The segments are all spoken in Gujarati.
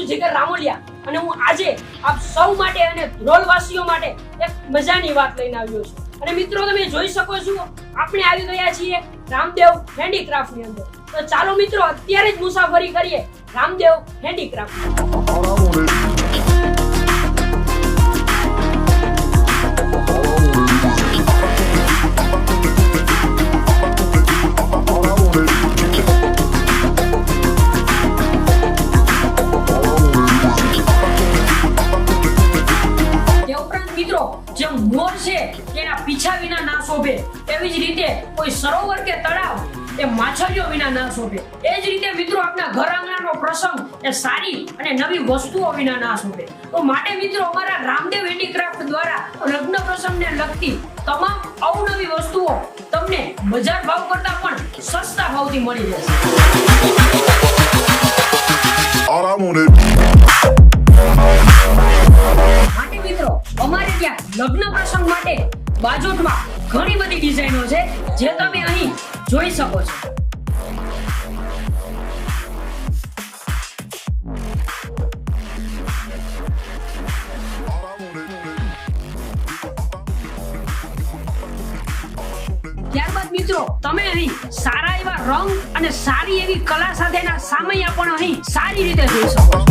છું જીગર રામોલિયા અને હું આજે આપ સૌ માટે અને ધ્રોલવાસીઓ માટે એક મજાની વાત લઈને આવ્યો છું। અને મિત્રો તમે જોઈ શકો છો આપણે આવી ગયા છીએ રામદેવ હેન્ડીક્રાફ્ટ ની અંદર। તો ચાલો મિત્રો અત્યારે જ મુસાફરી કરીએ રામદેવ હેન્ડીક્રાફ્ટ। જે મોર છે તેના પીછા વિના ના શોભે, એવી જ રીતે કોઈ સરોવર કે તળાવ એ માછલીઓ વિના ના શોભે। એ જ રીતે મિત્રો આપણા ઘર આંગણાનો પ્રસંગ એ સારી અને નવી વસ્તુઓ વિના ના શોભે। તો માટે મિત્રો અમારા રામદેવ હેન્ડીક્રાફ્ટ દ્વારા લગ્ન પ્રસંગને લગતી તમામ અવનવી વસ્તુઓ તમને બજાર ભાવ કરતા પણ સસ્તા ભાવથી મળી જશે। માટે મિત્રો અમારે ત્યાં લગ્ન પ્રસંગ માટે બાજોટમાં ઘણી બધી ડિઝાઇનો છે જે તમે અહીં જોઈ શકો છો। ત્યારબાદ મિત્રો તમે અહીં સારા એવા રંગ અને સારી એવી કલા સાથેના સામૈયા પણ અહીં સારી રીતે જોઈ શકો છો।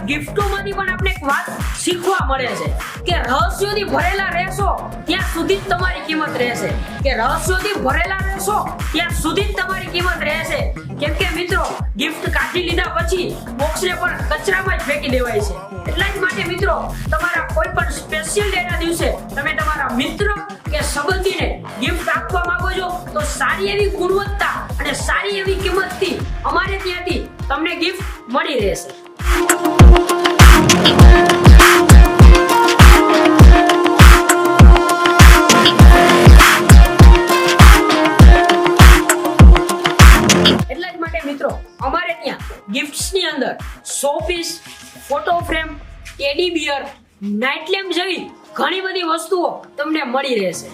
ગિફ્ટોમાંથી પણ આપણે એક વાત શીખવા મળે છે કે રહસ્યોથી ભરેલા રહેશો ત્યાં સુધી જ તમારી કિંમત રહેશે, કે રહસ્યોથી ભરેલા રહેશો ત્યાં સુધી જ તમારી કિંમત રહેશે। કેમ કે મિત્રો ગિફ્ટ કાઢી લીધા પછી બોક્સને પણ કચરામાં જ ફેંકી દેવાય છે। એટલા જ માટે મિત્રો તમારા કોઈ પણ સ્પેશિયલ ડેના દિવસે તમે તમારા મિત્ર કે સંબંધીને ગિફ્ટ આપવા માંગો છો તો સારી એવી ગુણવત્તા અને સારી એવી કિંમતથી અમારે ત્યાંથી તમને ગિફ્ટ મળી રહેશે। એટલા જ માટે મિત્રો અમારે ત્યાં ગિફ્ટ્સ ની અંદર showpiece, photo frame, teddy beer, night lamp જેવી ઘણી બધી વસ્તુઓ તમને મળી રહેશે।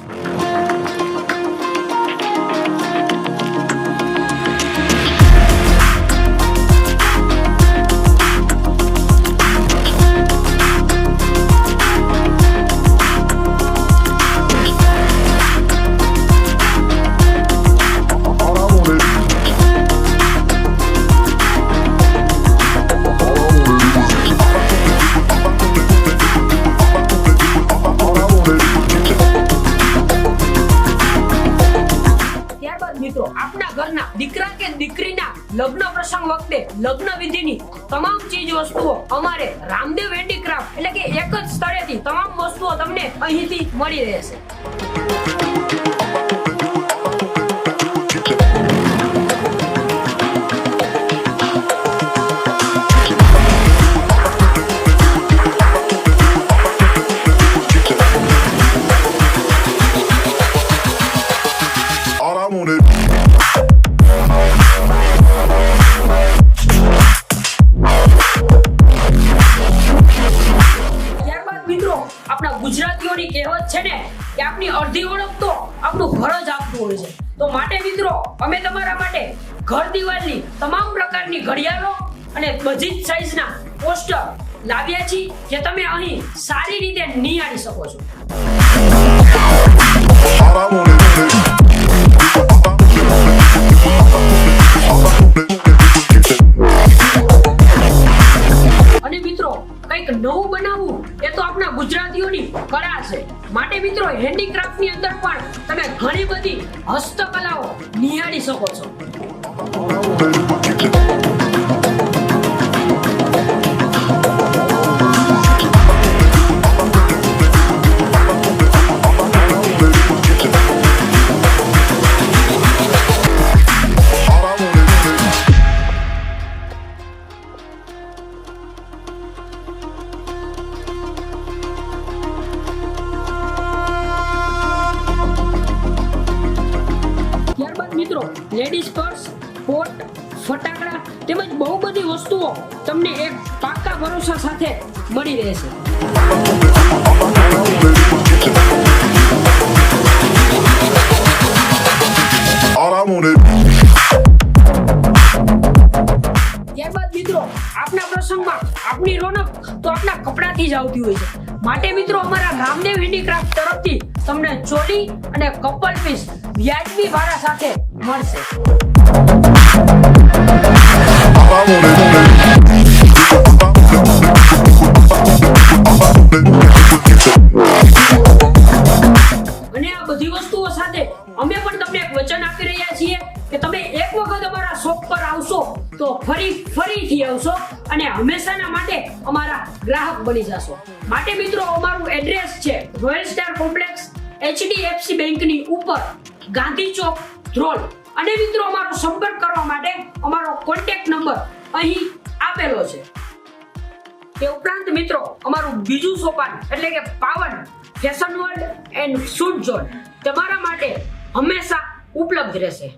મિત્રો આપના ઘરના દીકરા કે દીકરીના લગ્ન પ્રસંગ વખતે લગ્ન વિધિની તમામ ચીજ વસ્તુઓ અમારે રામદેવ હેન્ડીક્રાફ્ટ એટલે કે એક જ સ્થળેથી તમામ વસ્તુઓ તમને અહીંથી મળી રહેશે। આપણા ગુજરાતીઓની કહેવત છે ને કે આપણી અડધી ઓળખ તો આપણું ઘર જ આપતું હોય છે। તો માટે મિત્રો અમે તમારા માટે ઘર દિવાલની તમામ પ્રકારની ઘડિયાળો અને બધી જ સાઈઝના પોસ્ટર લાવ્યા છીએ જે તમે અહીં સારી રીતે નિહાળી શકો છો। અને મિત્રો કંઈક નવું માટે મિત્રો હેન્ડીક્રાફ્ટ ની અંદર પણ તમે ઘણી બધી હસ્તકલાઓ નિહાળી શકો છો. મિત્રો લેડીઝ પર્સ, કોટ, ફટાકડા તેમજ બહુ બધી વસ્તુઓ તમને એક પાકા ભરોસા સાથે મળી રહેશે. ત્યારબાદ મિત્રો આપના પ્રસંગમાં આપની રોનક તો આપના કપડાથી જ આવતી હોય છે. માટે મિત્રો અમારા રામદેવ હેન્ડીક્રાફ્ટ તરફથી તમને ચોલી અને કપલ પીસ વ્યાજબી ભાડા સાથે મળશે. અને આ બધી વસ્તુઓ સાથે અમે પણ તમને એક વચન આપી રહ્યા છીએ કે તમે એક વખત અમારા શોપ પર આવશો તો ફરીથી આવશો અને હંમેશાના માટે અમારા ગ્રાહક બની જશો. માટે મિત્રો અમારું એડ્રેસ છે રોયલ સ્ટાર કોમ્પ્લેક્સ, HDFC બેંકની ઉપર, ગાંધી ચોક, ધ્રોલ. અને મિત્રો અમારો સંપર્ક કરવા માટે અમારો કોન્ટેક્ટ નંબર અહીં આપેલો છે. તે ઉપરાંત મિત્રો અમારું બીજું સોપાન એટલે કે પાવન fashion world and shoot zone તમારા માટે હંમેશા ઉપલબ્ધ રહેશે.